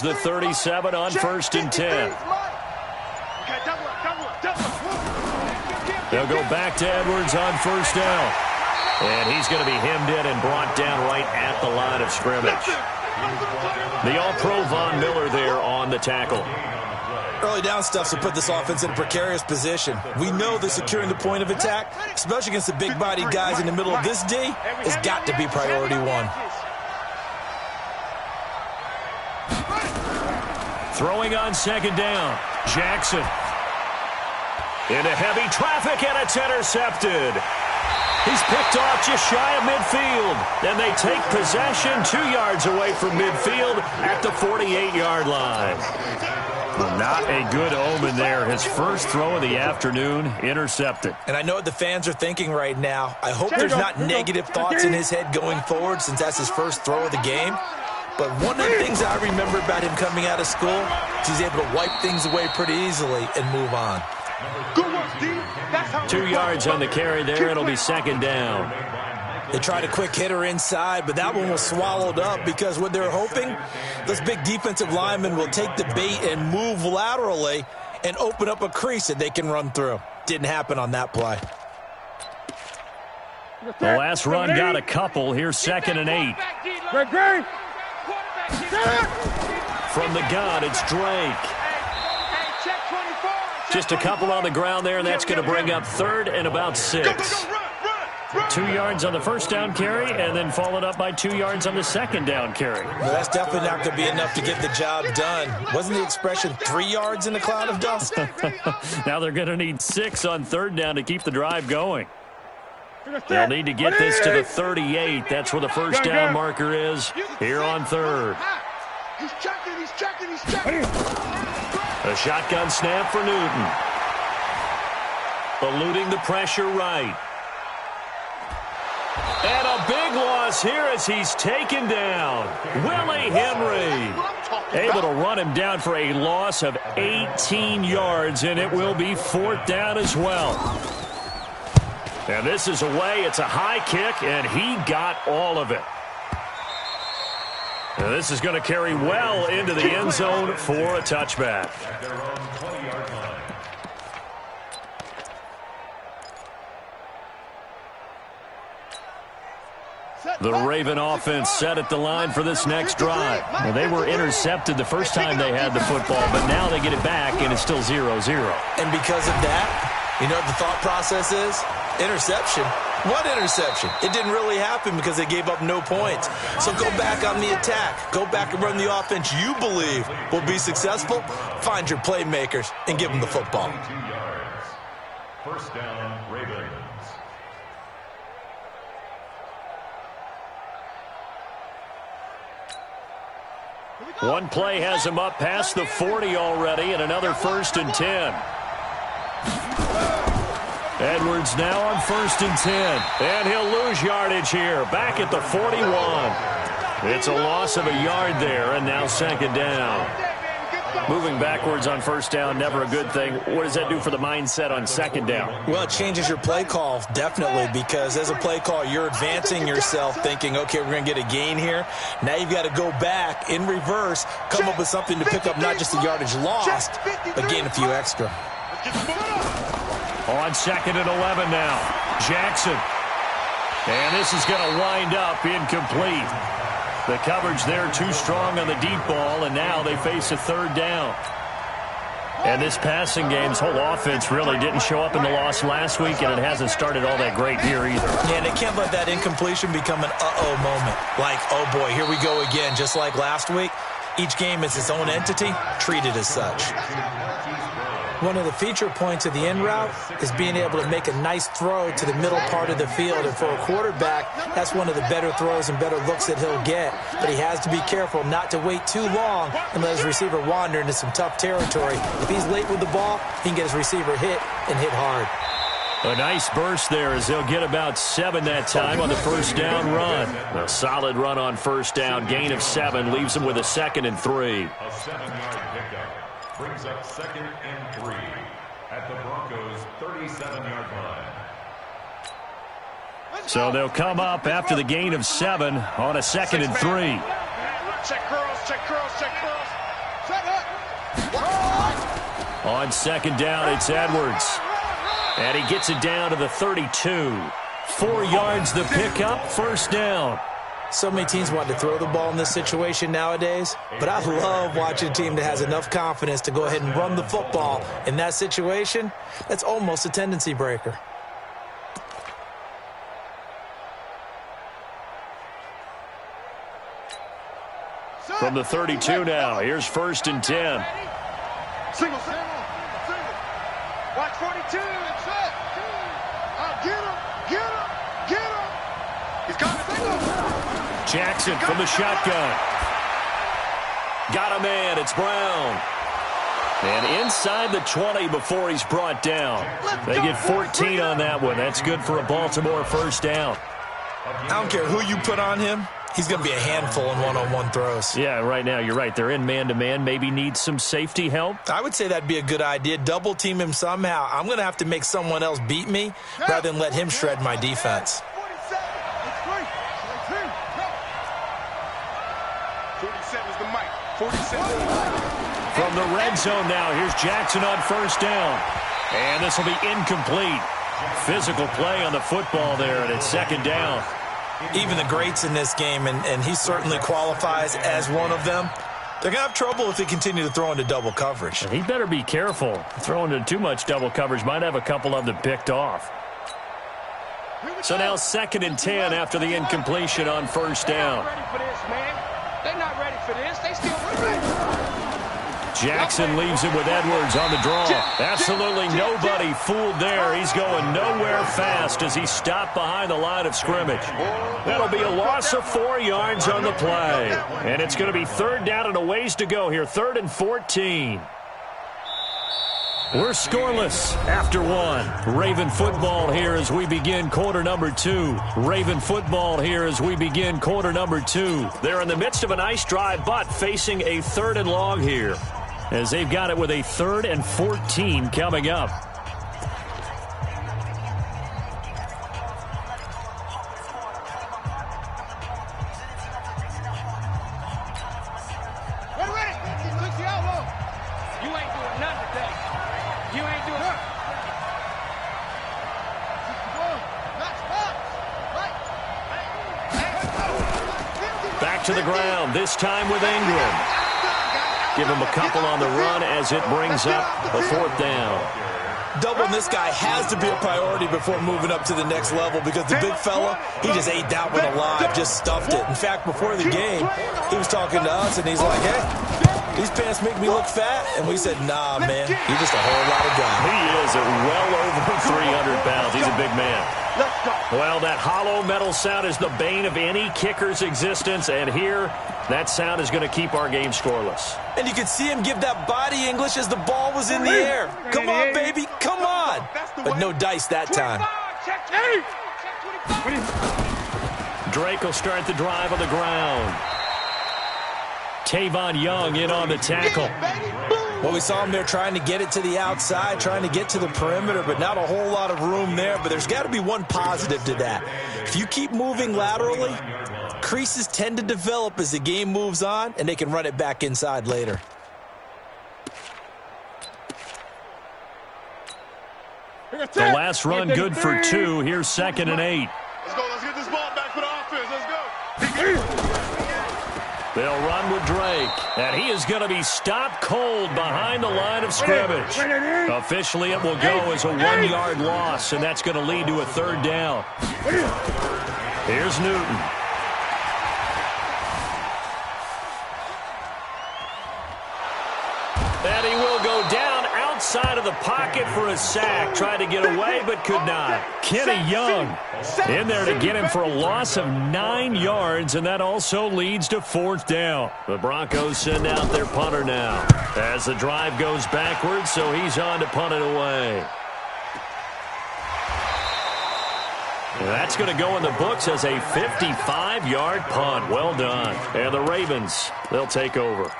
The 37 on 1st and 10. They'll go back to Edwards on 1st down. And he's going to be hemmed in and brought down right at the line of scrimmage. The All-Pro Von Miller there on the tackle. Early down stuff to put this offense in a precarious position. We know that securing the point of attack, especially against the big-bodied guys in the middle of this D, has got to be priority one. Throwing on 2nd down. Jackson. Into heavy traffic, and it's intercepted. He's picked off just shy of midfield. Then they take possession 2 yards away from midfield at the 48-yard line. Well, not a good omen there. His first throw of the afternoon intercepted. And I know what the fans are thinking right now. I hope there's not negative thoughts in his head going forward since that's his first throw of the game. But one of the things I remember about him coming out of school is he's able to wipe things away pretty easily and move on. 2 yards on the carry there. It'll be 2nd down. They tried a quick hitter inside, but that one was swallowed up because what they're hoping, those big defensive linemen will take the bait and move laterally and open up a crease that they can run through. Didn't happen on that play. The last run got a couple. Here's 2nd and 8. From the gun, it's Drake. Just a couple on the ground there, and that's going to bring up 3rd and about 6. 2 yards on the 1st down carry, and then followed up by 2 yards on the 2nd down carry. Well, that's definitely not going to be enough to get the job done. Wasn't the expression 3 yards in a cloud of dust? Now they're going to need 6 on 3rd down to keep the drive going. They'll need to get this to the 38. That's where the 1st down marker is here on 3rd. He's checking. A shotgun snap for Newton. Eluding the pressure right. And a big loss here as he's taken down. Willie Henry able to run him down for a loss of 18 yards, and it will be 4th down as well. And this is away. It's a high kick, and he got all of it. And this is going to carry well into the end zone for a touchback. The Raven offense set at the line for this next drive. Well, they were intercepted the first time they had the football, but now they get it back, and it's still 0-0. And because of that, you know what the thought process is? Interception. What interception? It didn't really happen because they gave up no points. So go back on the attack. Go back and run the offense you believe will be successful. Find your playmakers and give them the football. 1st down, Ravens. One play has him up past the 40 already, and another 1st and 10. Edwards now on 1st and 10. And he'll lose yardage here. Back at the 41. It's a loss of a yard there, and now 2nd down. Moving backwards on 1st down, never a good thing. What does that do for the mindset on 2nd down? Well, it changes your play call, definitely, because as a play call, you're advancing yourself thinking, okay, we're going to get a gain here. Now you've got to go back in reverse, come up with something to pick up not just the yardage lost, but gain a few extra. On 2nd and 11 now. Jackson. And this is going to wind up incomplete. The coverage there too strong on the deep ball, and now they face a 3rd down. And this passing game's whole offense really didn't show up in the loss last week, and it hasn't started all that great here either. Yeah, and they can't let that incompletion become an uh-oh moment. Like, oh boy, here we go again. Just like last week, each game is its own entity, treated as such. One of the feature points of the in route is being able to make a nice throw to the middle part of the field. And for a quarterback, that's one of the better throws and better looks that he'll get. But he has to be careful not to wait too long and let his receiver wander into some tough territory. If he's late with the ball, he can get his receiver hit and hit hard. A nice burst there as they'll get about 7 that time on the 1st down run. A solid run on 1st down. Gain of 7 leaves them with a 2nd and 3. A 7-yard pickup brings up 2nd and 3 at the Broncos' 37-yard line. So they'll come up after the gain of 7 on a 2nd and 3. Check curls, check curls, check curls. On second down, it's Edwards. And he gets it down to the 32. 4 yards the pickup, first down. So many teams want to throw the ball in this situation nowadays, but I love watching a team that has enough confidence to go ahead and run the football in that situation. That's almost a tendency breaker. From the 32 now, here's 1st and 10. Single. Watch 42. That's it. Get him. He's coming. Jackson from the shotgun. Got a man. It's Brown. And inside the 20 before he's brought down. They get 14 on that one. That's good for a Baltimore first down. I don't care who you put on him. He's going to be a handful in one-on-one throws. Yeah, right now, you're right. They're in man-to-man. Maybe need some safety help. I would say that'd be a good idea. Double-team him somehow. I'm going to have to make someone else beat me rather than let him shred my defense. 47 is the mic. 47. From the red zone now, here's Jackson on first down. And this will be incomplete. Physical play on the football there, and it's second down. Even the greats in this game, and he certainly qualifies as one of them, they're going to have trouble if they continue to throw into double coverage. He better be careful. Throwing into too much double coverage might have a couple of them picked off. So now 2nd and 10 after the incompletion on first down. They're not ready for this. They still ready. Jackson leaves it with Edwards on the draw. Absolutely nobody fooled there. He's going nowhere fast as he's stopped behind the line of scrimmage. That'll be a loss of 4 yards on the play. And it's going to be 3rd down and a ways to go here. 3rd and 14. We're scoreless after 1. Raven football here as we begin quarter number 2. Raven football here as we begin quarter number 2. They're in the midst of a nice drive, but facing a 3rd and long here, as they've got it with a 3rd and 14 coming up. You ain't doing nothing today. You ain't doing nothing. Back to the ground, this time with Ingram. Give him a couple on the run as it brings up a 4th down. Doubling this guy has to be a priority before moving up to the next level because the big fella, he just ate that one alive, just stuffed it. In fact, before the game, he was talking to us, and he's like, hey, these pants make me look fat. And we said, nah, man, you're just a whole lot of guy. He is at well over 300 pounds. He's a big man. Well, that hollow metal sound is the bane of any kicker's existence, and here, that sound is going to keep our game scoreless. And you could see him give that body English as the ball was in the air. Come on, baby, come on. But no dice that time. Drake will start the drive on the ground. Tavon Young in on the tackle. Well, we saw him there trying to get it to the outside, trying to get to the perimeter, but not a whole lot of room there. But there's got to be one positive to that. If you keep moving laterally, creases tend to develop as the game moves on, and they can run it back inside later. The last run good for 2. Here's 2nd and 8. Let's go. Let's get this ball back for the offense. Let's go. They'll run with Drake, and he is going to be stopped cold behind the line of scrimmage. Officially, it will go as a 1-yard loss, and that's going to lead to a 3rd down. Here's Newton. And he will go down outside of the pocket for a sack. Tried to get away, but could not. Kenny Young in there to get him for a loss of 9 yards, and that also leads to 4th down. The Broncos send out their punter now as the drive goes backwards, so he's on to punt it away. And that's going to go in the books as a 55-yard punt. Well done. And the Ravens, they'll take over.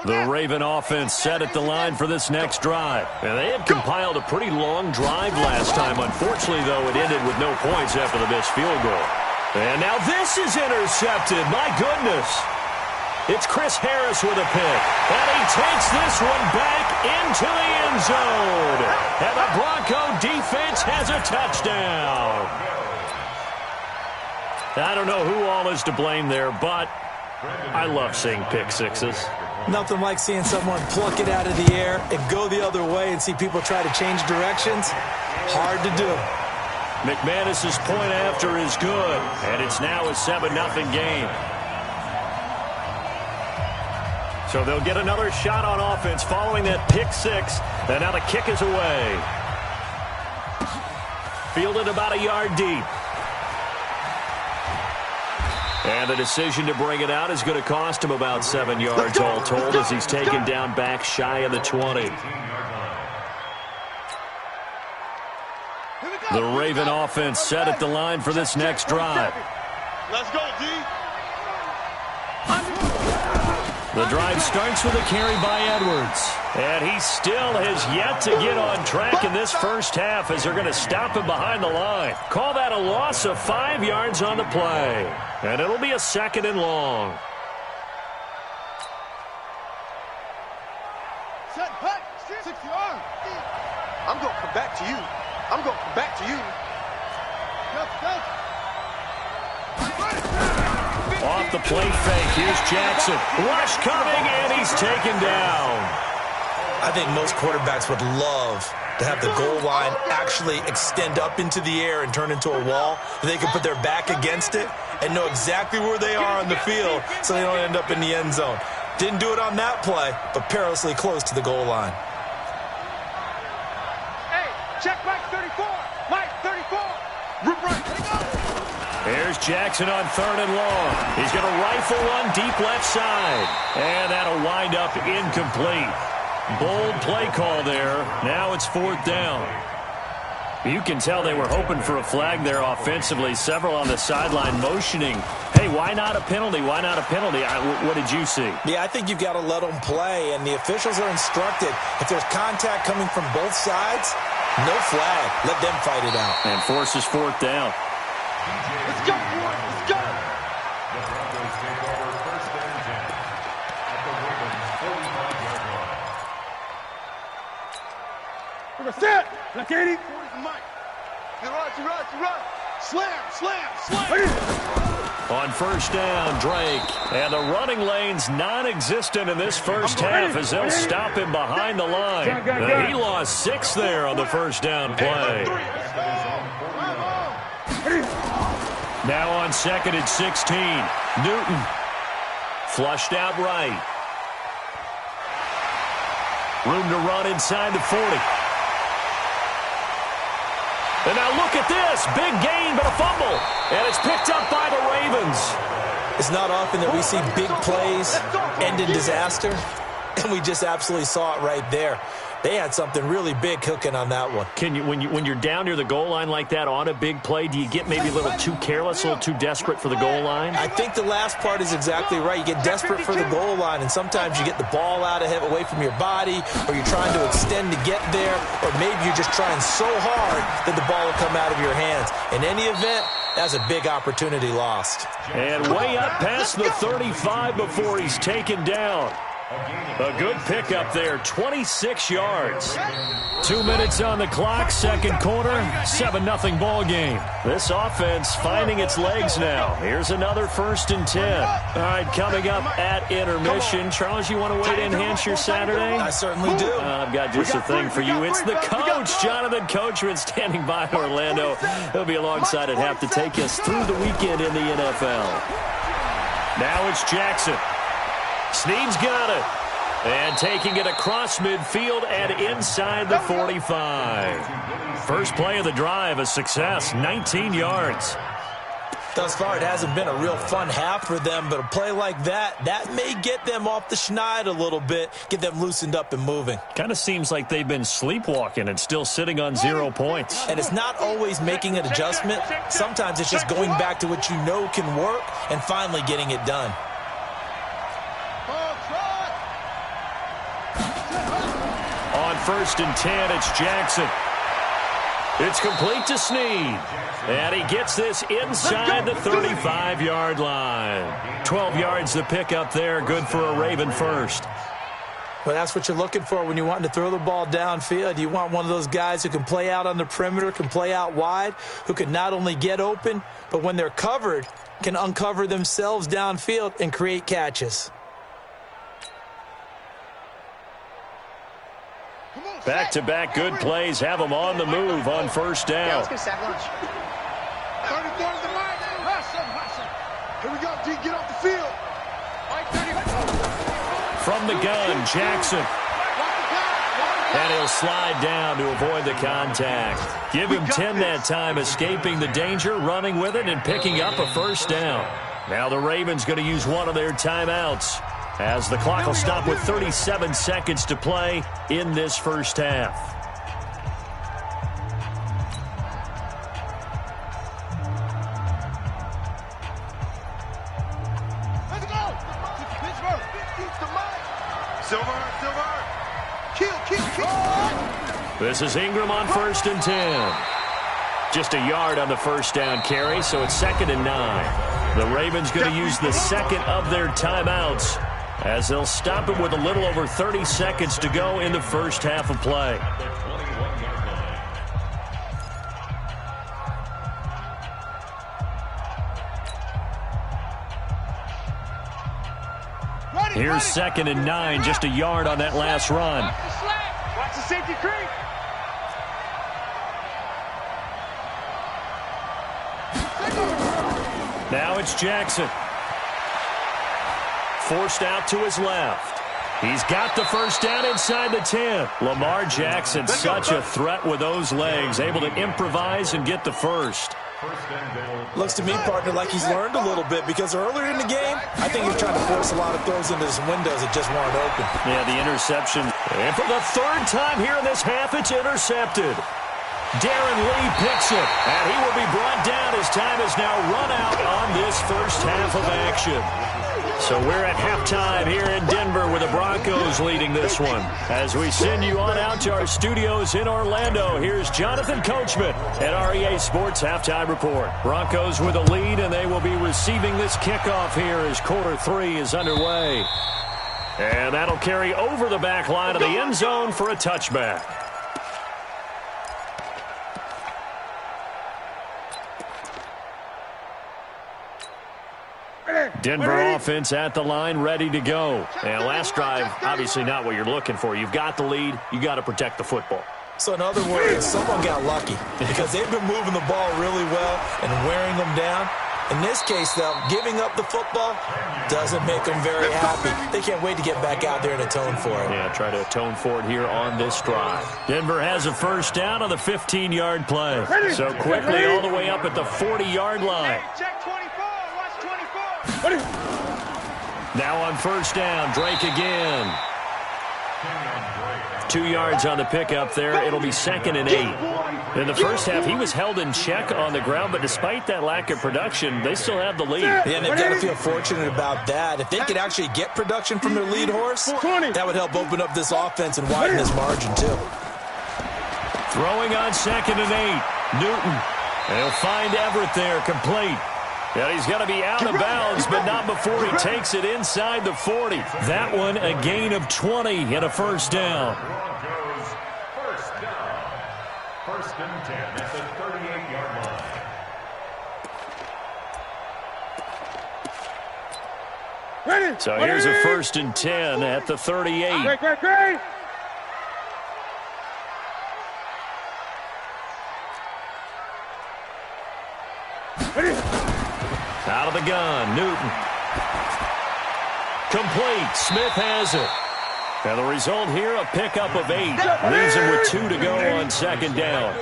The Raven offense set at the line for this next drive. And they had compiled a pretty long drive last time. Unfortunately, though, it ended with no points after the missed field goal. And now this is intercepted. My goodness. It's Chris Harris with a pick. And he takes this one back into the end zone. And the Bronco defense has a touchdown. I don't know who all is to blame there, but I love seeing pick sixes. Nothing like seeing someone pluck it out of the air and go the other way and see people try to change directions. Hard to do. McManus's point after is good, and it's now a 7-0 game. So they'll get another shot on offense following that pick six, and now the kick is away. Fielded about a yard deep. And the decision to bring it out is going to cost him about 7 yards all told as he's taken down back shy of the 20. The Raven offense set at the line for this next drive. Let's go, D. The drive starts with a carry by Edwards. And he still has yet to get on track in this first half as they're going to stop him behind the line. Call that a loss of 5 yards on the play. And it'll be a 2nd and long. Set, hut, 6 yards. I'm going to come back to you. I'm going to come back to you. Off the play fake, here's Jackson. Rush coming, and he's taken down. I think most quarterbacks would love to have the goal line actually extend up into the air and turn into a wall. They can put their back against it and know exactly where they are on the field so they don't end up in the end zone. Didn't do it on that play, but perilously close to the goal line. Hey, check Mike 34. Mike 34. Rip right. There's Jackson on 3rd and long. He's going to rifle one deep left side. And that'll wind up incomplete. Bold play call there. Now it's 4th down. You can tell they were hoping for a flag there offensively. Several on the sideline motioning. Hey, why not a penalty? Why not a penalty? What did you see? Yeah, I think you've got to let them play, and the officials are instructed. If there's contact coming from both sides, no flag. Let them fight it out. And forces 4th down. Let's go, boy. Let's go. The Broncos take over 1st and 10 at the Ravens' 45-yard line. We're going to set. Black 80. Mike. You run. Slam. On 1st down, Drake. And the running lane's non-existent in this first half as they'll stop him behind the line. He lost 6 there on the 1st down play. Now on 2nd and 16. Newton. Flushed out right. Room to run inside the 40. And now look at this. Big gain, but a fumble. And it's picked up by the Ravens. It's not often that we see big plays end in disaster, and we just absolutely saw it right there. They had something really big cooking on that one. Can you, when you're down near the goal line like that on a big play, do you get maybe a little too careless, a little too desperate for the goal line? I think the last part is exactly right. You get desperate for the goal line, and sometimes you get the ball out of it, away from your body, or you're trying to extend to get there, or maybe you're just trying so hard that the ball will come out of your hands. In any event, that's a big opportunity lost. And way up past the 35 before he's taken down. A good pickup there, 26 yards. 2 minutes on the clock, 2nd quarter, 7-0 ball game. This offense finding its legs now. Here's another 1st and 10. All right, coming up at intermission. Charles, you want to wait and enhance your Saturday? I certainly do. I've got just a thing for you. It's the coach, Jonathan Coachman, standing by in Orlando. He'll be alongside at half to take us through the weekend in the NFL. Now it's Jackson. Snead's got it. And taking it across midfield and inside the 45. First play of the drive, a success, 19 yards. Thus far, it hasn't been a real fun half for them, but a play like that may get them off the schneid a little bit, get them loosened up and moving. Kind of seems like they've been sleepwalking and still sitting on 0 points. And it's not always making an adjustment. Sometimes it's just going back to what you know can work and finally getting it done. 1st and 10. It's Jackson. It's complete to Snead. And he gets this inside the 35-yard line. 12 yards to pick up there. Good for a Raven first. Well, that's what you're looking for when you want to throw the ball downfield. You want one of those guys who can play out on the perimeter, can play out wide, who can not only get open, but when they're covered, can uncover themselves downfield and create catches. Back-to-back good plays have them on the move on 1st down. Yeah, let's get sack lunch. 34 is the mark. Hustle. Here we go, D. Get off the field. From the gun, Jackson. And he'll slide down to avoid the contact. Give him 10 that time, escaping the danger, running with it, and picking up a 1st down. Now the Ravens going to use one of their timeouts, as the clock will stop with 37 seconds to play in this 1st half. Let's go. Pittsburgh. Silver. Kill. This is Ingram on 1st and 10. Just a yard on the 1st down carry, so it's 2nd and 9. The Ravens going to use the second of their timeouts, as they'll stop it with a little over 30 seconds to go in the 1st half of play. Here's 2nd and 9, just a yard on that last run. Watch the safety creep. Now it's Jackson. Forced out to his left. He's got the 1st down inside the 10. Lamar Jackson, such a threat with those legs, able to improvise and get the 1st. Looks to me, partner, like he's learned a little bit, because earlier in the game, I think he was trying to force a lot of throws into some windows that just weren't open. Yeah, the interception. And for the 3rd time here in this half, it's intercepted. Darren Lee picks it, and he will be brought down as time is now run out on this 1st half of action. So we're at halftime here in Denver with the Broncos leading this one. As we send you on out to our studios in Orlando, here's Jonathan Coachman at REA Sports Halftime Report. Broncos with a lead, and they will be receiving this kickoff here as quarter 3 is underway. And that'll carry over the back line of the end zone for a touchback. Denver offense at the line, ready to go. And last drive, obviously not what you're looking for. You've got the lead. You got to protect the football. So in other words, someone got lucky, because they've been moving the ball really well and wearing them down. In this case, though, giving up the football doesn't make them very happy. They can't wait to get back out there and atone for it. Yeah, try to atone for it here on this drive. Denver has a 1st down on the 15-yard play. So quickly all the way up at the 40-yard line. Check 24. Watch 24. Now on 1st down, Drake again. 2 yards on the pickup there. It'll be 2nd and 8. In the 1st half, he was held in check on the ground, but despite that lack of production, they still have the lead. Yeah, and they've got to feel fortunate about that. If they could actually get production from their lead horse, that would help open up this offense and widen this margin, too. Throwing on 2nd and 8. Newton. He'll find Everett there, complete. Yeah, he's going to be out of bounds, but not before he takes it inside the 40. That one, a gain of 20 and a 1st down. Broncos 1st down. 1st and 10 at the 38-yard line. Ready. So here's a 1st and 10 at the 38. Great. Out of the gun, Newton. Complete. Smith has it. And the result here, a pickup of 8. Leaves him with 2 to go on 2nd down.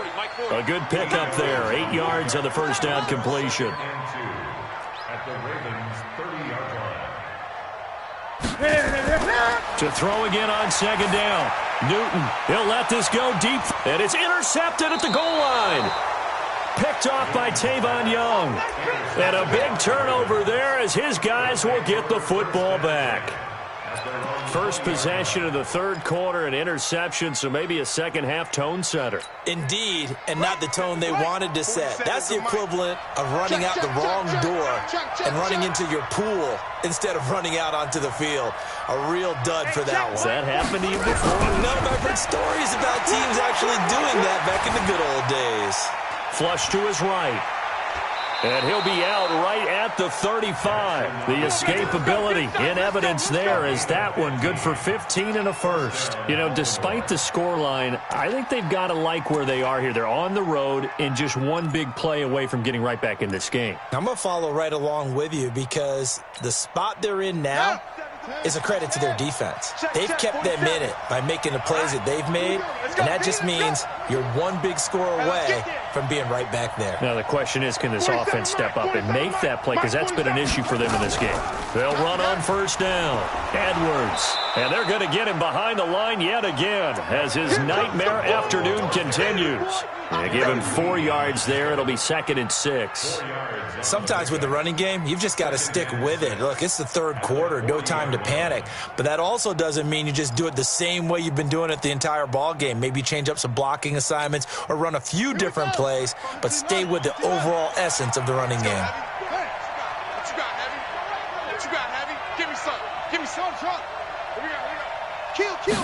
A good pickup there. 8 yards on the 1st down completion. And 2 at the Ravens 30-yard line. To throw again on 2nd down. Newton, he'll let this go deep. And it's intercepted at the goal line. Picked off by Tavon Young. And a big turnover there as his guys will get the football back. First possession of the third quarter, an interception, so maybe a second-half tone setter. Indeed, and not the tone they wanted to set. That's the equivalent of running out the wrong door and running into your pool instead of running out onto the field. A real dud for that one. Has that happened to you before? No, I've heard stories about teams actually doing that back in the good old days. Flush to his right. And he'll be out right at the 35. The escapability in evidence there as that one good for 15 and a first. You know, despite the scoreline, I think they've got to like where they are here. They're on the road and just one big play away from getting right back in this game. I'm going to follow right along with you because the spot they're in now is a credit to their defense. They've kept them in it by making the plays that they've made, and that just means you're one big score away from being right back there. Now the question is, can this offense step up and make that play? Because that's been an issue for them in this game. They'll run on first down. Edwards. And they're going to get him behind the line yet again as his nightmare afternoon continues. They give him 4 yards there. It'll be 2nd and 6. Sometimes with the running game, you've just got to stick with it. Look, it's the third quarter, no time to panic. But that also doesn't mean you just do it the same way you've been doing it the entire ball game. Maybe change up some blocking assignments or run a few different plays, but stay with the overall essence of the running game. What you got, Heavy? What you got, Heavy? Give me some. Give me some, Chuck. Here we go. Kill.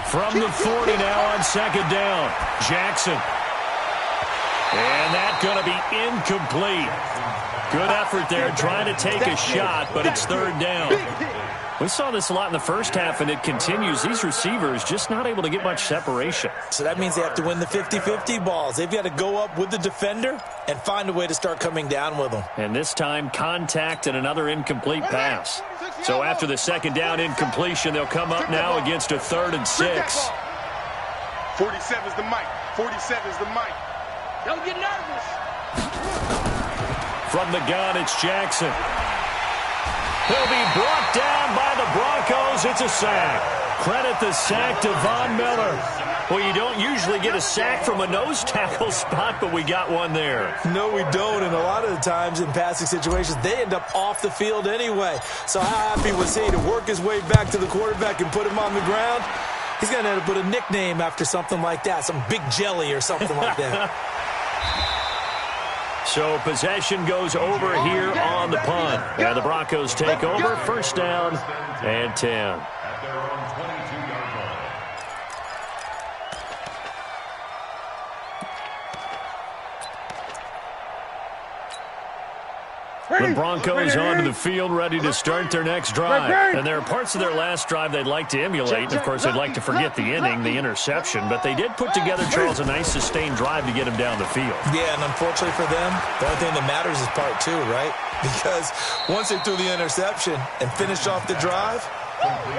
From the 40 now on 2nd down. Jackson. And that's going to be incomplete. Good effort there trying to take a shot, but it's 3rd down. We saw this a lot in the first half, and it continues. These receivers just not able to get much separation. So that means they have to win the 50-50 balls. They've got to go up with the defender and find a way to start coming down with them. And this time, contact and another incomplete pass. So after the 2nd down incompletion, they'll come up now against a 3rd and 6. 47's the mic. 47's the mic. Don't get nervous. From the gun, it's Jackson. He'll be brought down by the Broncos. It's a sack. Credit the sack to Von Miller. Well, you don't usually get a sack from a nose tackle spot, but we got one there. No, we don't, and a lot of the times in passing situations, they end up off the field anyway. So how happy was he to work his way back to the quarterback and put him on the ground? He's going to have to put a nickname after something like that, some Big Jelly or something like that. So possession goes over here on the punt. And the Broncos take over, 1st down and 10. At their own 22-yard line. The Broncos onto the field, ready to start their next drive. And there are parts of their last drive they'd like to emulate. And, of course, they'd like to forget the inning, the interception. But they did put together, Charles, a nice sustained drive to get him down the field. Yeah, and unfortunately for them, the only thing that matters is part 2, right? Because once they threw the interception and finished off the drive,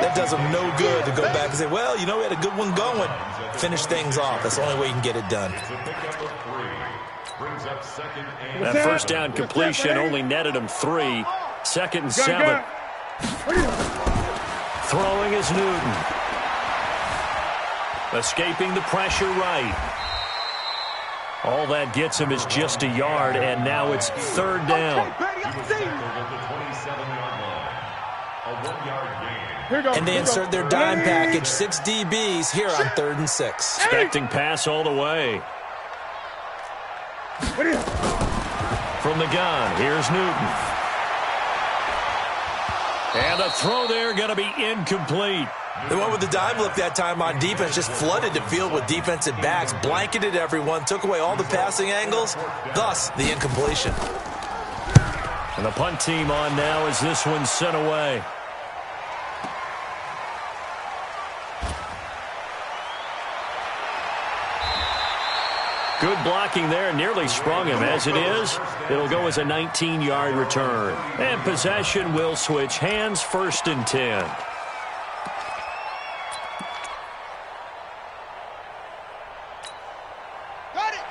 that does them no good to go back and say, well, you know, we had a good one going. Finish things off. That's the only way you can get it done. It's a pickup of 3. Brings up 2nd and That first down completion only netted him 3. 2nd and 7. Throwing is Newton. Escaping the pressure right. All that gets him is just a yard, and now it's 3rd down. he was tackled at the 27-yard line. A 1-yard gain. And they insert their dime package, 6 DBs here on 3rd and 6. Expecting pass all the way. From the gun, here's Newton. And the throw there going to be incomplete. The one with the dime look that time on defense just flooded the field with defensive backs, blanketed everyone, took away all the passing angles, thus the incompletion. And the punt team on now as this one's sent away. Good blocking there, nearly sprung him. As it is, it'll go as a 19-yard return. And possession will switch hands, 1st and 10.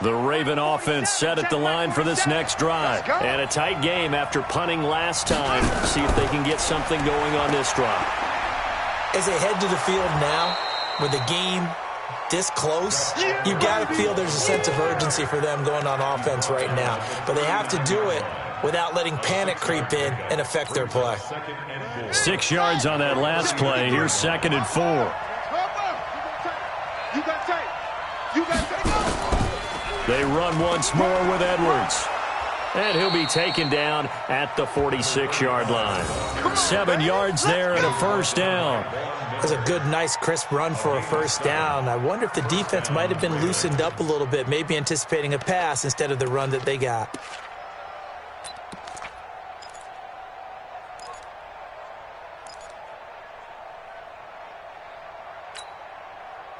The Raven offense set at the line for this next drive. And a tight game after punting last time. See if they can get something going on this drive. As they head to the field now, with the game this close, you've got to feel there's a sense of urgency for them going on offense right now. But they have to do it without letting panic creep in and affect their play. 6 yards on that last play. Here's 2nd and 4. You got tape. You got tape. They run once more with Edwards. And he'll be taken down at the 46-yard line. 7 yards there and a first down. That's a good, nice, crisp run for a first down. I wonder if the defense might have been loosened up a little bit, maybe anticipating a pass instead of the run that they got.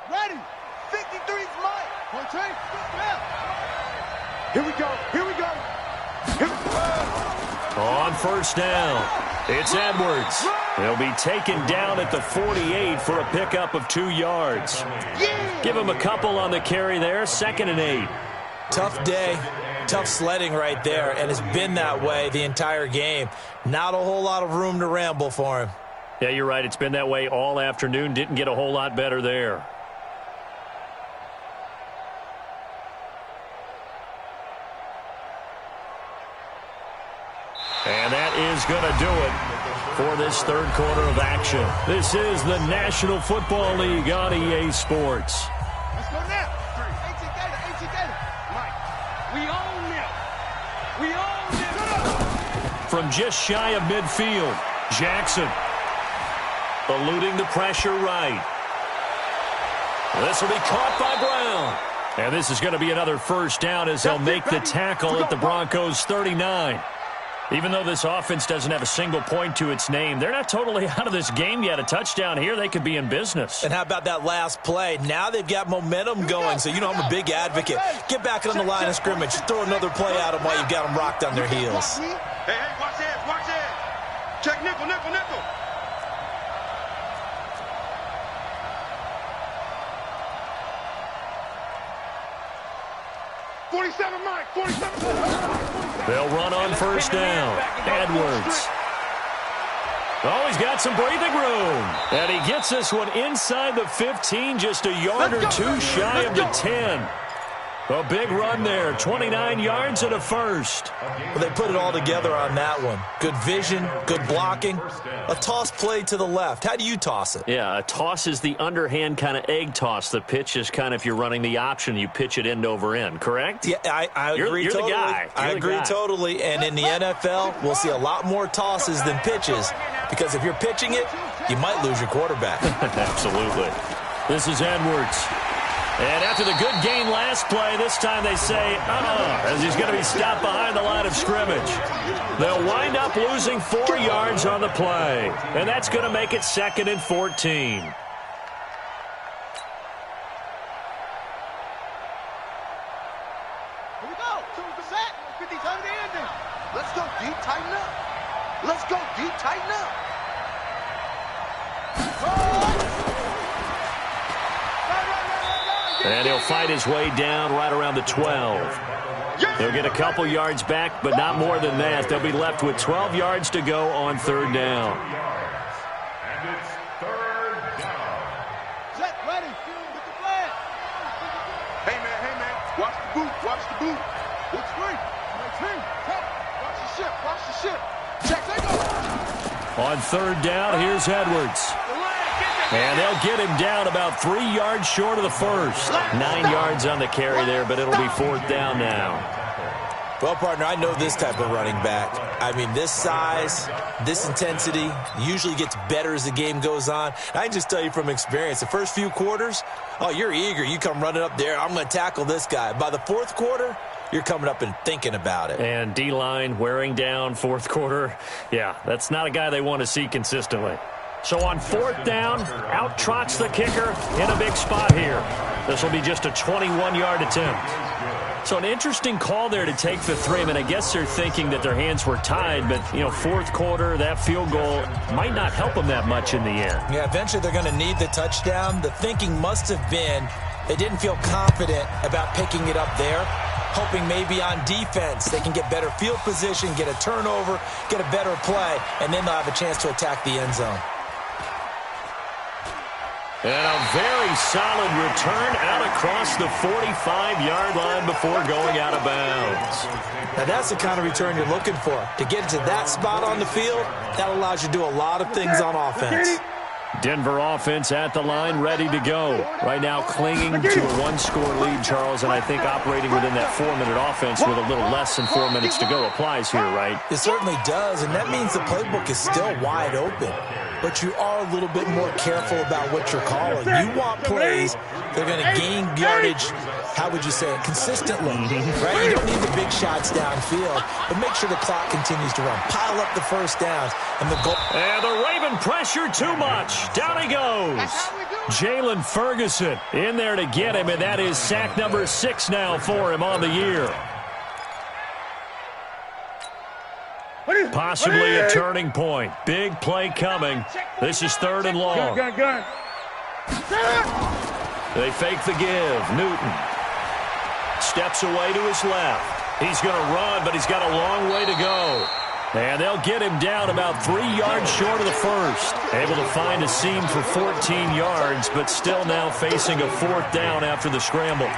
Ready. 53's Mike. One take. Here we go. Here we go. Here we go. On first down, it's Edwards. He'll be taken down at the 48 for a pickup of 2 yards. Give him a couple on the carry there. 2nd and 8. Tough day, tough sledding right there, and it's been that way the entire game. Not a whole lot of room to ramble for him. Yeah, you're right. It's been that way all afternoon. Didn't get a whole lot better there. And that is going to do it for this third quarter of action. This is the National Football League on EA Sports. Let's go now. AT Gator. Mike, we own them. We own them. From just shy of midfield, Jackson eluding the pressure right. This will be caught by Brown. And this is going to be another first down as they'll make the tackle at the Broncos' 39. Even though this offense doesn't have a single point to its name, they're not totally out of this game yet. A touchdown here, they could be in business. And how about that last play? Now they've got momentum going, so you know I'm a big advocate. Get back on the line of scrimmage. Throw another play at them while you've got them rocked on their heels. Hey, watch that, watch that. Check nickel. 47, Mike, 47. They'll run on first down. Edwards. Oh, he's got some breathing room. And he gets this one inside the 15, just a yard or two shy of the 10. A big run there, 29 yards and a first. Well, they put it all together on that one. Good vision, good blocking. A toss play to the left. How do you toss it? Yeah, a toss is the underhand kind of egg toss. The pitch is kind of, if you're running the option, you pitch it end over end, correct? Yeah, I agree you're totally. The guy. I agree totally. And in the NFL, we'll see a lot more tosses than pitches because if you're pitching it, you might lose your quarterback. Absolutely. This is Edwards. And after the good gain last play, this time they say, as he's going to be stopped behind the line of scrimmage. They'll wind up losing 4 yards on the play. And that's going to make it 2nd and 14. Here we go. 2 set. 50 time to end it. Let's go deep, tighten up. Let's go deep, tighten up. And he'll fight his way down right around the 12. They'll get a couple yards back, but not more than that. They'll be left with 12 yards to go on third down. And it's third down. Set, ready. With the flag. Hey, man. Watch the boot. Watch the boot. Boot screen. Watch the ship. Watch the ship. Check, take off. On third down, here's Edwards. And they'll get him down about 3 yards short of the first. 9 yards on the carry there, but it'll be 4th down now. Well, partner, I know this type of running back. I mean, this size, this intensity usually gets better as the game goes on. I can just tell you from experience, the first few quarters, you're eager. You come running up there, I'm going to tackle this guy. By the 4th quarter, you're coming up and thinking about it. And D-line wearing down 4th quarter. Yeah, that's not a guy they want to see consistently. So on 4th down, out trots the kicker in a big spot here. This will be just a 21-yard attempt. So an interesting call there to take the 3. I mean, I guess they're thinking that their hands were tied, but, 4th quarter, that field goal might not help them that much in the end. Yeah, eventually they're going to need the touchdown. The thinking must have been they didn't feel confident about picking it up there, hoping maybe on defense they can get better field position, get a turnover, get a better play, and then they'll have a chance to attack the end zone. And a very solid return out across the 45-yard line before going out of bounds. Now, that's the kind of return you're looking for. To get to that spot on the field, that allows you to do a lot of things on offense. Denver offense at the line, ready to go. Right now clinging to a one-score lead, Charles, and I think operating within that 4-minute offense with a little less than 4 minutes to go applies here, right? It certainly does, and that means the playbook is still wide open. But you are a little bit more careful about what you're calling. You want plays that are going to gain yardage, how would you say it, consistently, right? You don't need the big shots downfield, but make sure the clock continues to run. Pile up the first downs, and the goal. And the Raven pressure too much. Down he goes. Jalen Ferguson in there to get him, and that is sack number 6 now for him on the year. Possibly a turning point. Big play coming. This is 3rd and long. They fake the give. Newton steps away to his left. He's going to run, but he's got a long way to go. And they'll get him down about 3 yards short of the first. Able to find a seam for 14 yards, but still now facing a 4th down after the scramble.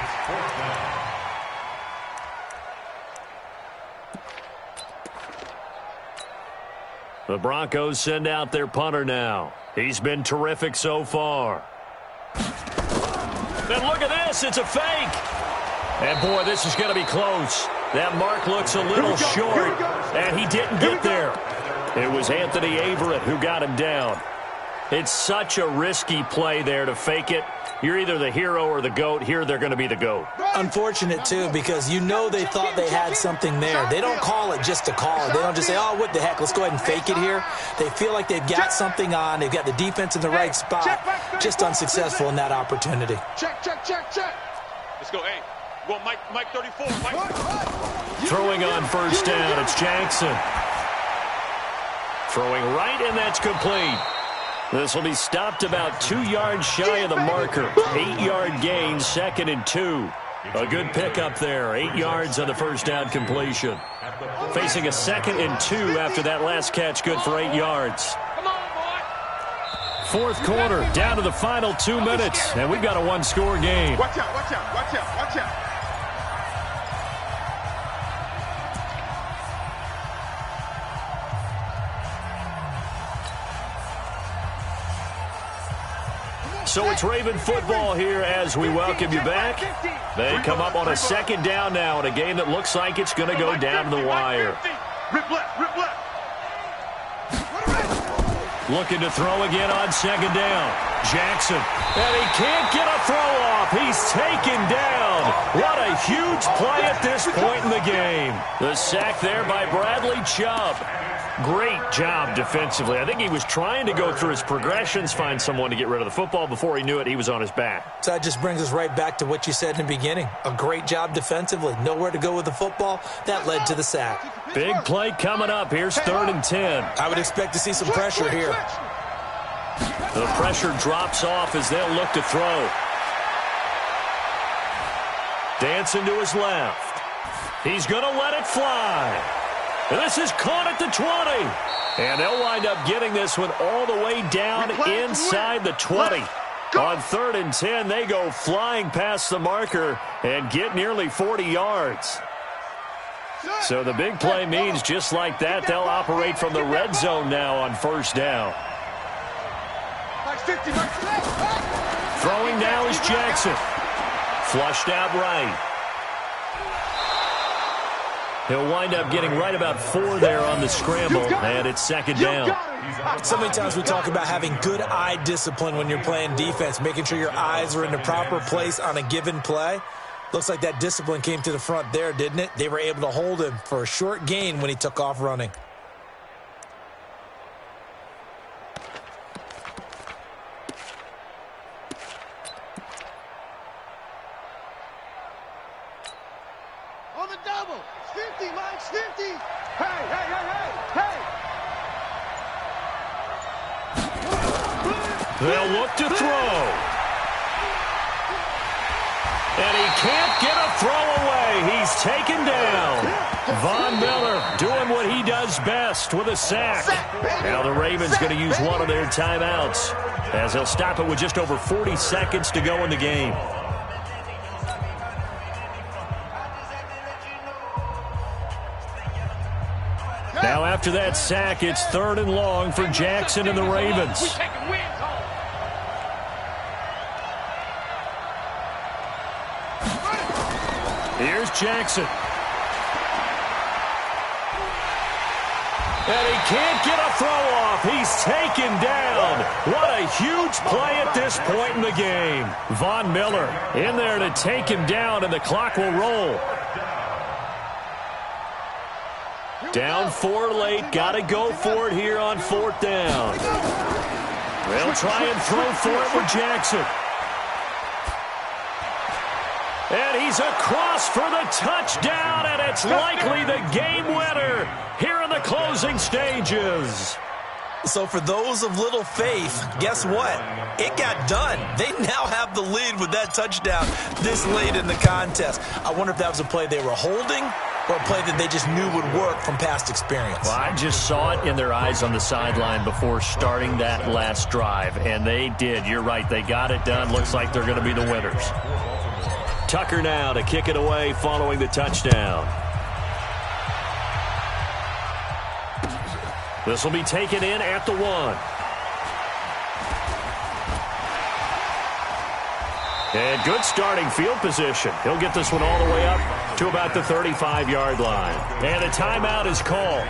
The Broncos send out their punter now. He's been terrific so far. And look at this. It's a fake. And, boy, this is going to be close. That mark looks a little short, and he didn't get there. It was Anthony Averett who got him down. It's such a risky play there to fake it. You're either the hero or the GOAT. Here they're going to be the GOAT. Unfortunate, too, because you know they thought they had something there. They don't call it just to call it. They don't just say, oh, what the heck, let's go ahead and fake it here. They feel like they've got something on. They've got the defense in the right spot. Just unsuccessful in that opportunity. Check. Let's go, hey. Well, Mike 34. Mike. Throwing on first down, it's Jackson. Throwing right, and that's complete. This will be stopped about 2 yards shy of the marker. 8-yard gain, 2nd and 2. A good pickup there. 8 yards on the first down completion. Facing a 2nd and 2 after that last catch, good for 8 yards. 4th quarter, down to the final 2 minutes, and we've got a 1-score game. Watch out. So it's Raven football here as we welcome you back. They come up on a 2nd down now in a game that looks like it's going to go down to the wire. Rip left. Looking to throw again on 2nd down. Jackson, and he can't get a throw off. He's taken down. What a huge play at this point in the game. The sack there by Bradley Chubb. Great job defensively. I think he was trying to go through his progressions, find someone to get rid of the football. Before he knew it, he was on his back. So that just brings us right back to what you said in the beginning. A great job defensively. Nowhere to go with the football. That led to the sack. Big play coming up. Here's 3rd and 10. I would expect to see some pressure here. The pressure drops off as they'll look to throw. Dancing to his left. He's going to let it fly. And this is caught at the 20. And they'll wind up getting this one all the way down inside the 20. On 3rd and 10, they go flying past the marker and get nearly 40 yards. So the big play means just like that, they'll operate from the red zone now on 1st down. Throwing now is Jackson. Flushed out right. He'll wind up getting right about 4 there on the scramble, and it's 2nd down. So many times we talk about having good eye discipline when you're playing defense, making sure your eyes are in the proper place on a given play. Looks like that discipline came to the front there, didn't it? They were able to hold him for a short gain when he took off running. On the double. 50, Mike, 50. Hey. They'll look to throw. And he can't get a throw away. He's taken down. Von Miller doing what he does best with a sack. Now the Ravens going to use one of their timeouts as they'll stop it with just over 40 seconds to go in the game. Now after that sack, it's 3rd and long for Jackson and the Ravens. Here's Jackson. And he can't get a throw off. He's taken down. What a huge play at this point in the game. Von Miller in there to take him down, and the clock will roll. Down 4 late. Got to go for it here on 4th down. They'll try and throw for it with Jackson. And he's across for the touchdown, and it's likely the game winner here in the closing stages. So for those of little faith, guess what? It got done. They now have the lead with that touchdown this late in the contest. I wonder if that was a play they were holding or a play that they just knew would work from past experience. Well, I just saw it in their eyes on the sideline before starting that last drive, and they did. You're right. They got it done. Looks like they're going to be the winners. Tucker now to kick it away following the touchdown. This will be taken in at the 1. And good starting field position. He'll get this one all the way up to about the 35-yard line. And a timeout is called.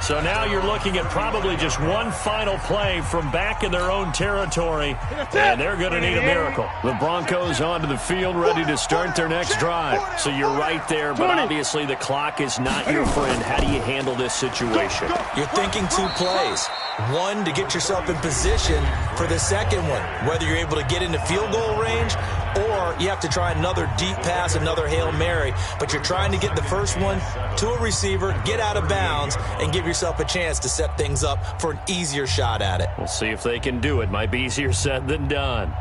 So now you're looking at probably just one final play from back in their own territory, and they're going to need a miracle. The Broncos onto the field ready to start their next drive. So you're right there, but obviously the clock is not your friend. How do you handle this situation? You're thinking 2 plays. One, to get yourself in position for the second one, whether you're able to get into field goal range or you have to try another deep pass, another Hail Mary. But you're trying to get the first one to a receiver, get out of bounds, and give yourself a chance to set things up for an easier shot at it. We'll see if they can do it. Might be easier said than done.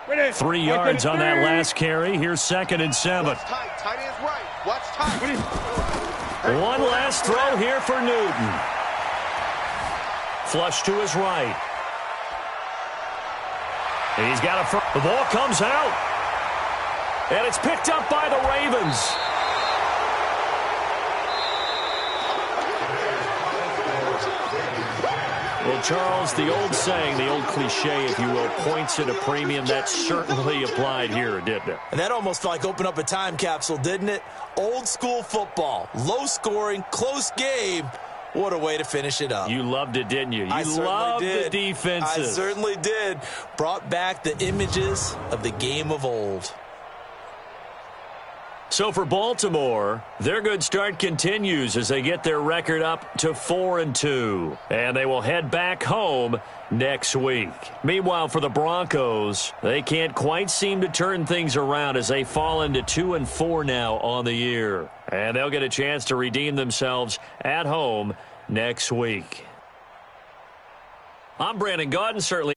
Ready. 3 yards on that last carry. Here's 2nd and 7. Watch tight. Tight end's right. Watch tight. One last throw here for Newton. Flush to his right. He's got a the ball comes out. And it's picked up by the Ravens. Well, Charles, the old saying, the old cliche, if you will, points at a premium. That certainly applied here, didn't it? And that almost felt like opened up a time capsule, didn't it? Old school football, low scoring, close game. What a way to finish it up. You loved it, didn't you? I You loved the did. defenses. I certainly did. Brought back the images of the game of old. So for Baltimore, their good start continues as they get their record up to 4-2. And they will head back home next week. Meanwhile, for the Broncos, they can't quite seem to turn things around as they fall into 2-4 now on the year. And they'll get a chance to redeem themselves at home next week. I'm Brandon Gaudin, certainly.